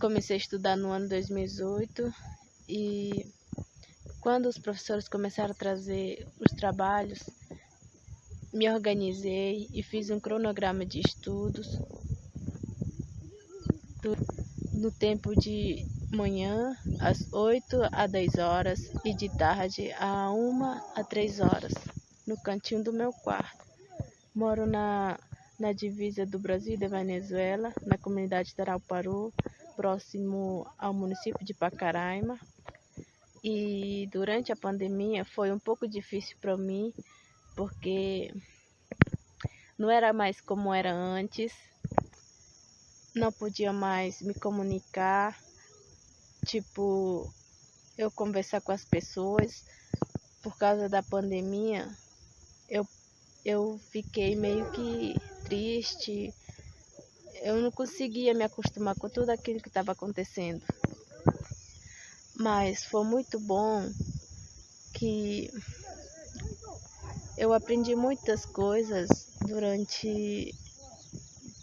comecei a estudar no ano 2018 e quando os professores começaram a trazer os trabalhos, me organizei e fiz um cronograma de estudos no tempo de manhã, às 8 a 10 horas, e de tarde, a 1 a 3 horas, no cantinho do meu quarto. Moro na divisa do Brasil e da Venezuela, na comunidade Tarauparu, próximo ao município de Pacaraima. E durante a pandemia foi um pouco difícil para mim, porque não era mais como era antes, não podia mais me comunicar, tipo, eu conversar com as pessoas. Por causa da pandemia, eu fiquei meio que triste, eu não conseguia me acostumar com tudo aquilo que estava acontecendo. Mas foi muito bom que eu aprendi muitas coisas durante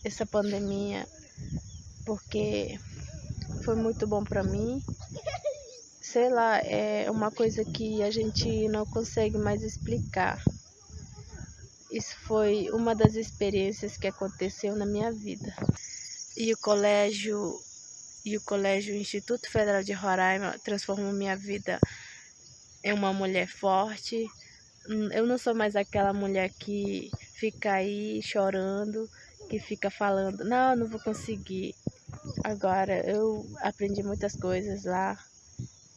essa pandemia, porque foi muito bom para mim. Sei lá, é uma coisa que a gente não consegue mais explicar. Isso foi uma das experiências que aconteceu na minha vida. E o colégio Instituto Federal de Roraima transformou minha vida em uma mulher forte. Eu não sou mais aquela mulher que fica aí chorando, que fica falando, não vou conseguir. Agora eu aprendi muitas coisas lá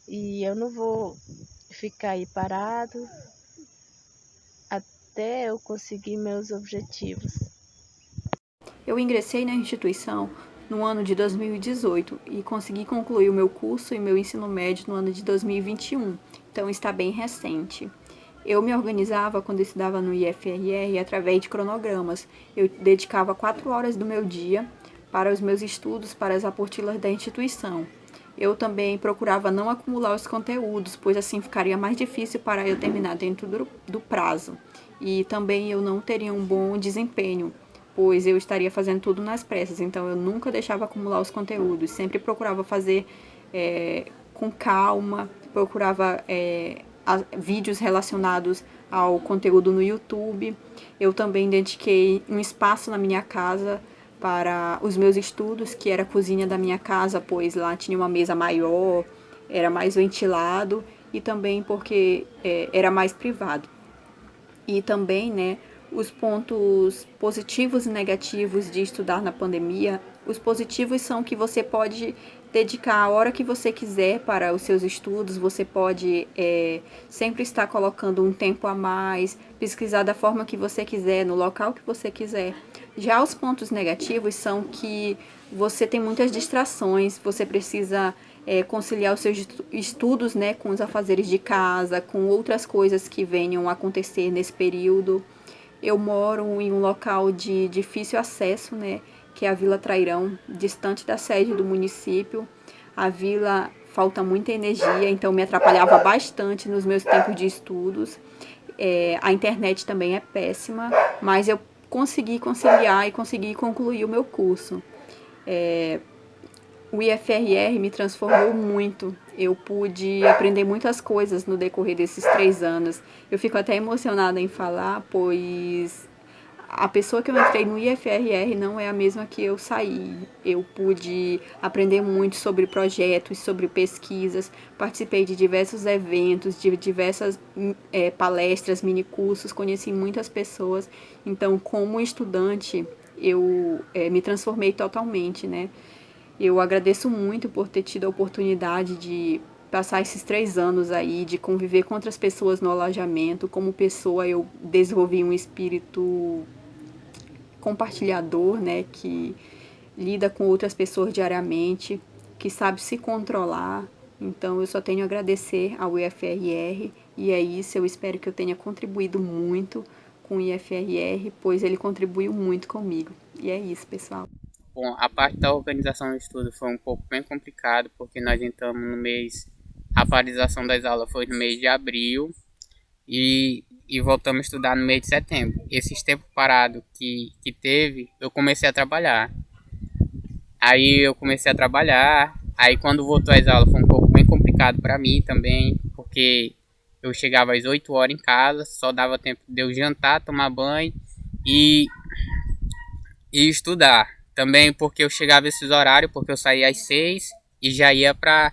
e eu não vou ficar aí parado até eu conseguir meus objetivos. Eu ingressei na instituição no ano de 2018 e consegui concluir o meu curso e meu ensino médio no ano de 2021, então está bem recente. Eu me organizava quando estudava no IFRR através de cronogramas. Eu dedicava 4 horas do meu dia para os meus estudos, para as apostilas da instituição. Eu também procurava não acumular os conteúdos, pois assim ficaria mais difícil para eu terminar dentro do prazo. E também eu não teria um bom desempenho, pois eu estaria fazendo tudo nas pressas. Então eu nunca deixava acumular os conteúdos, sempre procurava fazer com calma, procurava vídeos relacionados ao conteúdo no YouTube. Eu também dediquei um espaço na minha casa para os meus estudos, que era a cozinha da minha casa, pois lá tinha uma mesa maior, era mais ventilado e também porque era mais privado. E também, né, os pontos positivos e negativos de estudar na pandemia. Os positivos são que você pode dedicar a hora que você quiser para os seus estudos, você pode sempre estar colocando um tempo a mais, pesquisar da forma que você quiser, no local que você quiser. Já os pontos negativos são que você tem muitas distrações, você precisa conciliar os seus estudos, né, com os afazeres de casa, com outras coisas que venham a acontecer nesse período. Eu moro em um local de difícil acesso, né, que é a Vila Trairão, distante da sede do município. A vila falta muita energia, então me atrapalhava bastante nos meus tempos de estudos. A internet também é péssima, mas eu consegui conciliar e consegui concluir o meu curso. O IFRR me transformou muito. Eu pude aprender muitas coisas no decorrer desses 3 anos. Eu fico até emocionada em falar, pois a pessoa que eu entrei no IFRR não é a mesma que eu saí. Eu pude aprender muito sobre projetos, sobre pesquisas, participei de diversos eventos, de diversas palestras, minicursos, conheci muitas pessoas. Então, como estudante, eu me transformei totalmente, né? Eu agradeço muito por ter tido a oportunidade de passar esses 3 anos aí, de conviver com outras pessoas no alojamento. Como pessoa, eu desenvolvi um espírito compartilhador, né, que lida com outras pessoas diariamente, que sabe se controlar. Então, eu só tenho a agradecer ao IFRR e é isso. Eu espero que eu tenha contribuído muito com o IFRR, pois ele contribuiu muito comigo. E é isso, pessoal. Bom, a parte da organização do estudo foi um pouco bem complicado, porque nós entramos no mês, a paralisação das aulas foi no mês de abril e voltamos a estudar no mês de setembro. Esses tempos parados que teve, eu comecei a trabalhar. Aí eu comecei a trabalhar Aí quando voltou às aulas foi um pouco bem complicado para mim também, porque eu chegava às 8 horas em casa, só dava tempo de eu jantar, tomar banho e, e estudar. Também porque eu chegava esses horários, porque eu saía às 6 e já ia para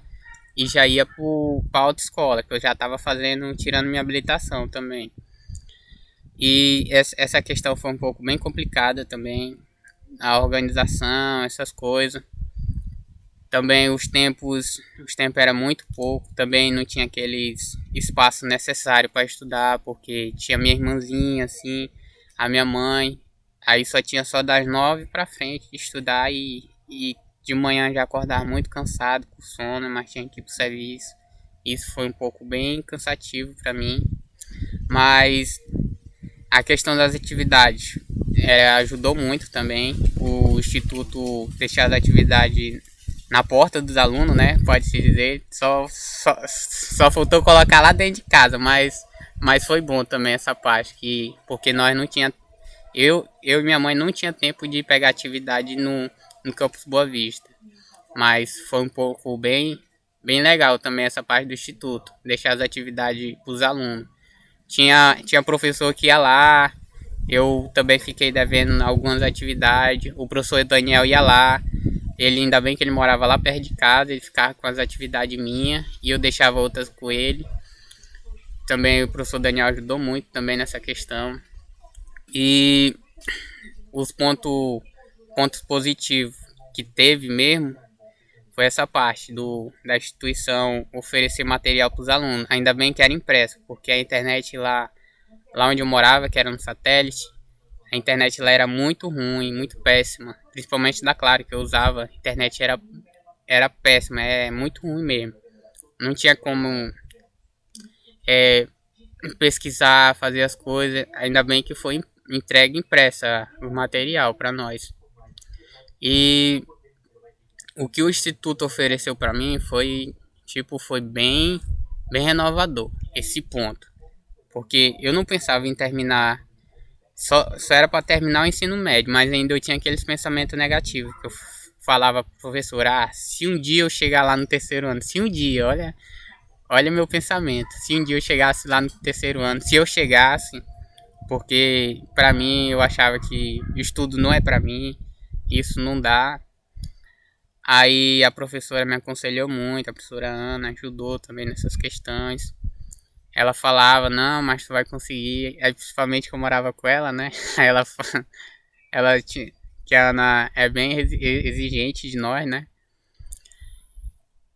autoescola, que eu já estava tirando minha habilitação também. E essa questão foi um pouco bem complicada também, a organização, essas coisas. Também os tempos era muito pouco, também não tinha aqueles espaço necessário para estudar, porque tinha minha irmãzinha, assim, a minha mãe, aí só das 9 para frente de estudar e de manhã já acordar muito cansado, com sono, mas tinha que ir pro serviço. Isso foi um pouco bem cansativo para mim, mas a questão das atividades ajudou muito também. O Instituto deixar as atividades na porta dos alunos, né? Pode-se dizer. Só faltou colocar lá dentro de casa, mas foi bom também essa parte, porque nós não tinha. Eu e minha mãe não tinha tempo de pegar atividade no Campus Boa Vista. Mas foi um pouco bem legal também essa parte do Instituto, deixar as atividades para os alunos. Tinha professor que ia lá, eu também fiquei devendo algumas atividades, o professor Daniel ia lá, ainda bem que ele morava lá perto de casa, ele ficava com as atividades minhas e eu deixava outras com ele. Também o professor Daniel ajudou muito também nessa questão. E os pontos positivos que teve mesmo foi essa parte da instituição oferecer material para os alunos. Ainda bem que era impresso, porque a internet lá onde eu morava, que era no satélite, a internet lá era muito ruim, muito péssima. Principalmente da Claro que eu usava, a internet era péssima, muito ruim mesmo. Não tinha como pesquisar, fazer as coisas. Ainda bem que foi entregue impressa o material para nós. E o que o Instituto ofereceu para mim foi bem renovador, esse ponto. Porque eu não pensava em terminar, só era para terminar o ensino médio, mas ainda eu tinha aqueles pensamentos negativos, que eu falava para o professor, se um dia eu chegar lá no terceiro ano, se um dia, olha meu pensamento, se um dia eu chegasse lá no terceiro ano, se eu chegasse, porque para mim eu achava que estudo não é para mim, isso não dá. Aí a professora me aconselhou muito, a professora Ana ajudou também nessas questões. Ela falava, não, mas tu vai conseguir. Aí, principalmente que eu morava com ela, né? Aí que a Ana é bem exigente de nós, né?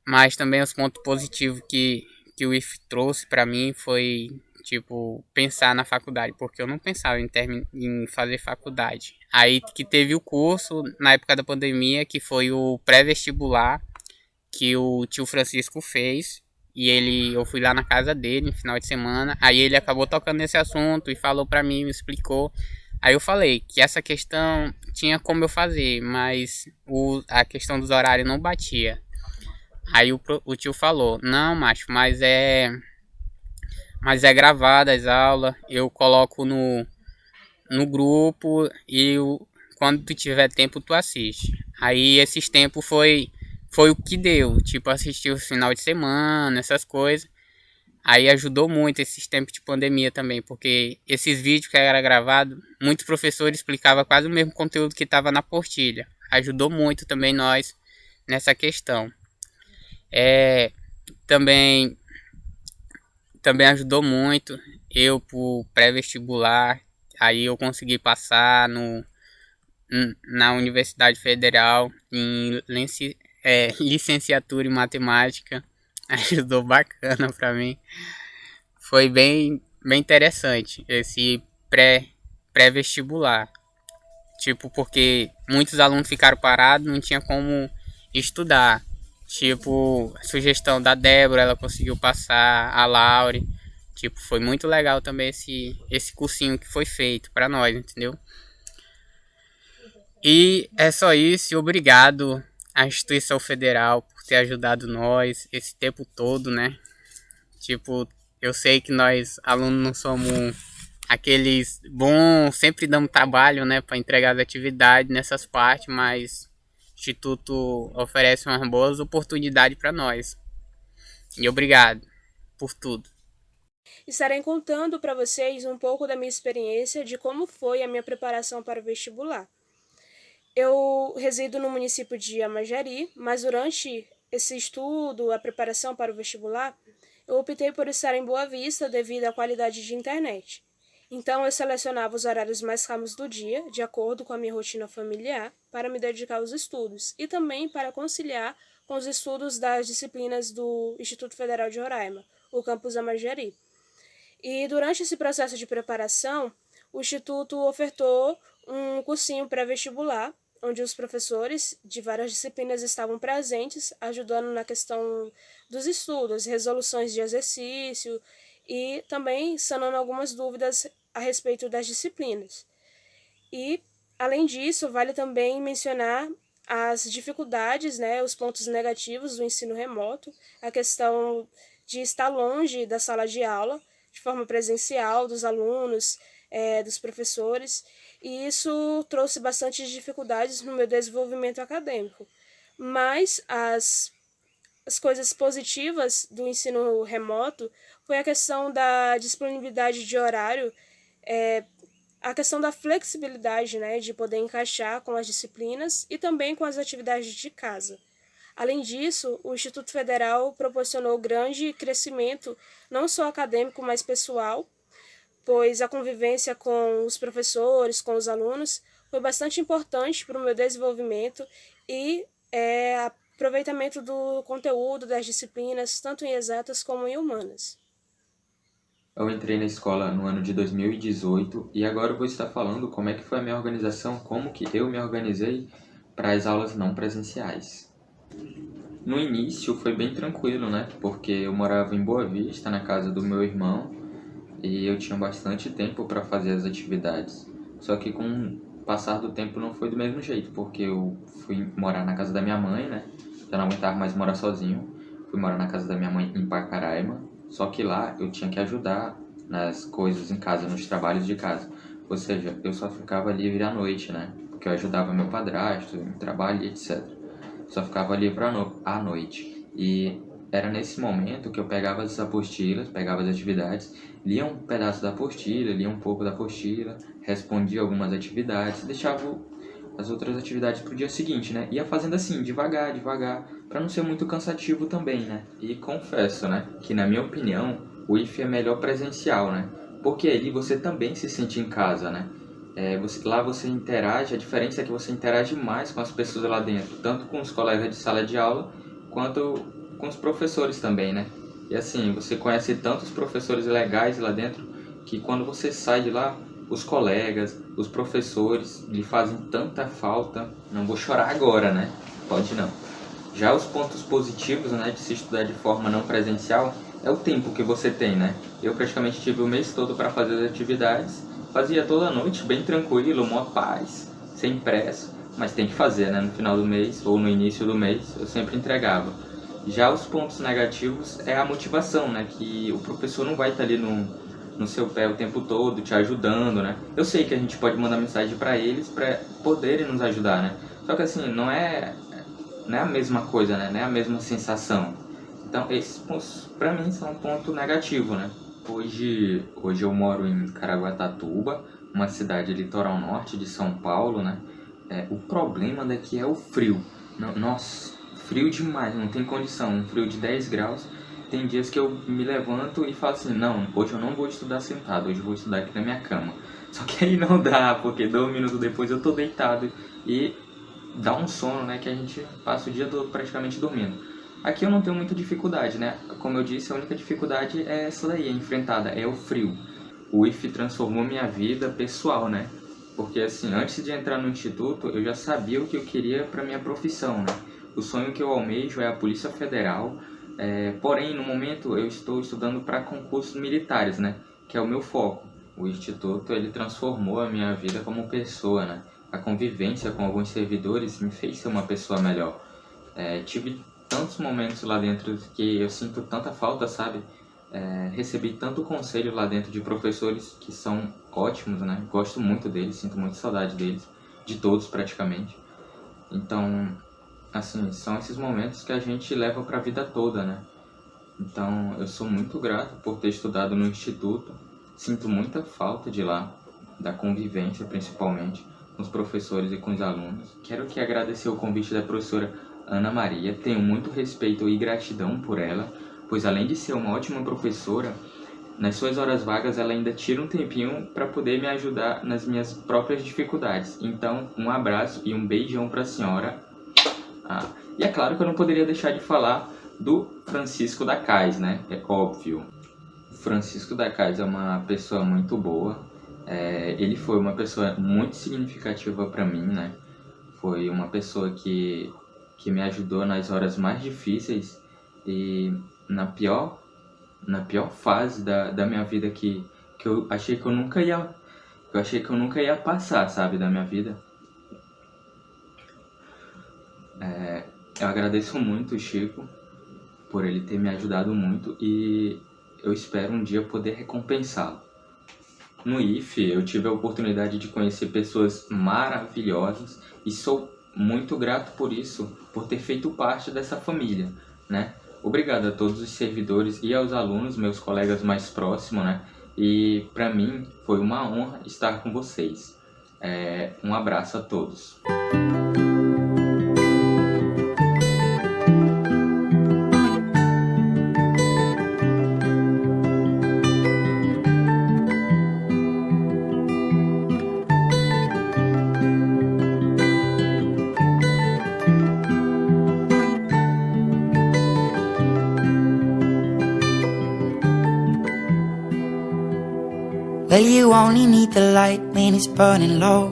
Mas também os pontos positivos que o IF trouxe pra mim foi, pensar na faculdade, porque eu não pensava em fazer faculdade. Aí que teve o curso na época da pandemia, que foi o pré-vestibular, que o tio Francisco fez. E eu fui lá na casa dele no final de semana. Aí ele acabou tocando nesse assunto e falou pra mim, me explicou. Aí eu falei que essa questão tinha como eu fazer, mas a questão dos horários não batia. Aí o tio falou, não, macho, mas é gravada as aulas, eu coloco no grupo e quando tu tiver tempo tu assiste. Aí esses tempos foi o que deu, assistir o final de semana, essas coisas. Aí ajudou muito esses tempos de pandemia também, porque esses vídeos que era gravado, muitos professores explicavam quase o mesmo conteúdo que estava na apostila. Ajudou muito também nós nessa questão. Também ajudou muito eu pro pré-vestibular. Aí eu consegui passar na Universidade Federal em licenciatura em matemática. Ajudou bacana pra mim. Foi bem interessante esse pré-vestibular. Porque muitos alunos ficaram parados, não tinha como estudar. A sugestão da Débora, ela conseguiu passar, a Laure. Foi muito legal também esse cursinho que foi feito pra nós, entendeu? E é só isso, e obrigado à instituição federal por ter ajudado nós esse tempo todo, né? Eu sei que nós, alunos, não somos aqueles bons, sempre damos trabalho, né, para entregar as atividades nessas partes, mas Instituto oferece umas boas oportunidades para nós. E obrigado por tudo. Estarei contando para vocês um pouco da minha experiência de como foi a minha preparação para o vestibular. Eu resido no município de Amajari, mas durante esse estudo, a preparação para o vestibular, eu optei por estar em Boa Vista devido à qualidade de internet. Então, eu selecionava os horários mais calmos do dia, de acordo com a minha rotina familiar, para me dedicar aos estudos e também para conciliar com os estudos das disciplinas do Instituto Federal de Roraima, o campus Amajari. E durante esse processo de preparação, o Instituto ofertou um cursinho pré-vestibular, onde os professores de várias disciplinas estavam presentes, ajudando na questão dos estudos, resoluções de exercício e também sanando algumas dúvidas a respeito das disciplinas. E, além disso, vale também mencionar as dificuldades, os pontos negativos do ensino remoto, a questão de estar longe da sala de aula, de forma presencial, dos alunos, dos professores, e isso trouxe bastante dificuldades no meu desenvolvimento acadêmico. Mas as coisas positivas do ensino remoto foi a questão da disponibilidade de horário, a questão da flexibilidade, de poder encaixar com as disciplinas e também com as atividades de casa. Além disso, o Instituto Federal proporcionou grande crescimento, não só acadêmico, mas pessoal, pois a convivência com os professores, com os alunos, foi bastante importante para o meu desenvolvimento e aproveitamento do conteúdo das disciplinas, tanto em exatas como em humanas. Eu entrei na escola no ano de 2018 e agora eu vou estar falando como é que foi a minha organização, como que eu me organizei para as aulas não presenciais. No início foi bem tranquilo, né? Porque eu morava em Boa Vista, na casa do meu irmão, e eu tinha bastante tempo para fazer as atividades. Só que com o passar do tempo não foi do mesmo jeito, porque eu fui morar na casa da minha mãe, né? Já não aguentava mais morar sozinho. Fui morar na casa da minha mãe em Pacaraima, só que lá eu tinha que ajudar nas coisas em casa, nos trabalhos de casa. Ou seja, eu só ficava livre à noite, né? Porque eu ajudava meu padrasto no trabalho e etc. Só ficava livre à noite. E era nesse momento que eu pegava as apostilas, pegava as atividades, lia um pedaço da apostila, lia um pouco da apostila, respondia algumas atividades, deixava as outras atividades pro dia seguinte, né? Ia fazendo assim, devagar, para não ser muito cansativo também, né? E confesso, né, que na minha opinião, o IF é melhor presencial, né? Porque ali você também se sente em casa, né? Lá você interage, a diferença é que você interage mais com as pessoas lá dentro, tanto com os colegas de sala de aula, quanto com os professores também, né? E assim, você conhece tantos professores legais lá dentro, que quando você sai de lá, os colegas, os professores lhe fazem tanta falta. Não vou chorar agora, né? Pode não. Já os pontos positivos, né, de se estudar de forma não presencial, é o tempo que você tem, né? Eu praticamente tive o mês todo para fazer as atividades, fazia toda noite, bem tranquilo, uma paz, sem pressa, mas tem que fazer, né? No final do mês ou no início do mês, eu sempre entregava. Já os pontos negativos é a motivação, né? Que o professor não vai estar ali no seu pé o tempo todo, te ajudando, né? Eu sei que a gente pode mandar mensagem para eles para poderem nos ajudar, né? Só que assim, não é a mesma coisa, né? Não é a mesma sensação. Então, esses pontos, para mim, são um ponto negativo, né? Hoje eu moro em Caraguatatuba, uma cidade litoral norte de São Paulo, né? O problema daqui é o frio. Nossa, frio demais, não tem condição. Um frio de 10 graus. Tem dias que eu me levanto e falo assim, não, hoje eu não vou estudar sentado, hoje eu vou estudar aqui na minha cama. Só que aí não dá, porque 2 minutos depois eu tô deitado e dá um sono, né, que a gente passa o dia todo praticamente dormindo. Aqui eu não tenho muita dificuldade, né? Como eu disse, a única dificuldade é essa daí, é enfrentada, é o frio. O IF transformou minha vida pessoal, né? Porque assim, antes de entrar no instituto, eu já sabia o que eu queria para minha profissão, né? O sonho que eu almejo é a Polícia Federal. Porém, no momento, eu estou estudando para concursos militares, né? Que é o meu foco. O instituto, ele transformou a minha vida como pessoa, né? A convivência com alguns servidores me fez ser uma pessoa melhor. Tive tantos momentos lá dentro que eu sinto tanta falta, sabe? Recebi tanto conselho lá dentro de professores que são ótimos, né? Gosto muito deles, sinto muita saudade deles, de todos praticamente. Então, assim, são esses momentos que a gente leva para a vida toda, né? Então, eu sou muito grato por ter estudado no instituto. Sinto muita falta de lá, da convivência principalmente, com os professores e com os alunos. Quero aqui agradecer o convite da professora Ana Maria. Tenho muito respeito e gratidão por ela, pois além de ser uma ótima professora, nas suas horas vagas ela ainda tira um tempinho para poder me ajudar nas minhas próprias dificuldades. Então, um abraço e um beijão para a senhora. E é claro que eu não poderia deixar de falar do Francisco da Cais, né? É óbvio. O Francisco da Cais é uma pessoa muito boa. Ele foi uma pessoa muito significativa para mim, né? Foi uma pessoa que me ajudou nas horas mais difíceis e na pior fase da minha vida que eu achei que eu nunca ia passar, sabe, da minha vida. Eu agradeço muito o Chico por ele ter me ajudado muito e eu espero um dia poder recompensá-lo. No IFE, eu tive a oportunidade de conhecer pessoas maravilhosas e sou muito grato por isso, por ter feito parte dessa família, né? Obrigado a todos os servidores e aos alunos, meus colegas mais próximos, né? E para mim foi uma honra estar com vocês. Um abraço a todos. Well, you only need the light when it's burning low.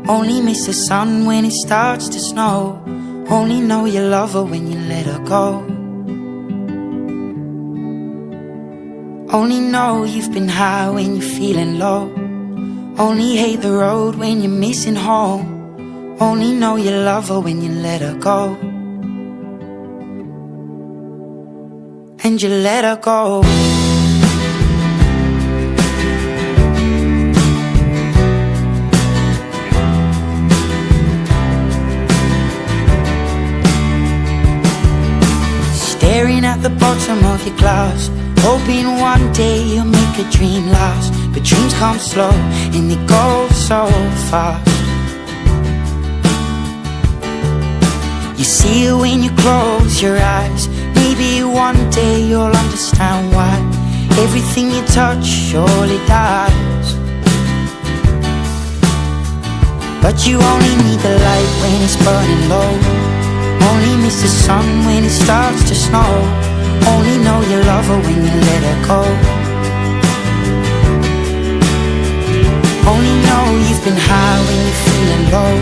Only miss the sun when it starts to snow. Only know you love her when you let her go. Only know you've been high when you're feeling low. Only hate the road when you're missing home. Only know you love her when you let her go. And you let her go. Staring at the bottom of your glass, hoping one day you'll make a dream last. But dreams come slow and they go so fast. You see it when you close your eyes. Maybe one day you'll understand why everything you touch surely dies. But you only need the light when it's burning low. Only miss the sun when it starts to snow. Only know you love her when you let her go. Only know you've been high when you're feeling low.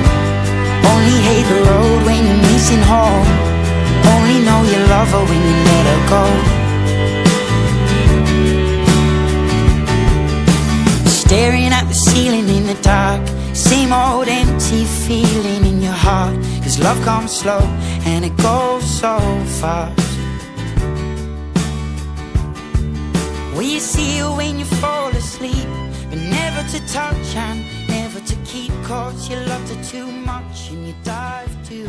Only hate the road when you're missing home. Only know you love her when you let her go. Staring at the ceiling in the dark, same old empty feeling in your heart. 'Cause love comes slow and it goes so fast. Well, you see it when you fall asleep, but never to touch and never to keep. 'Cause you loved her too much and you dive too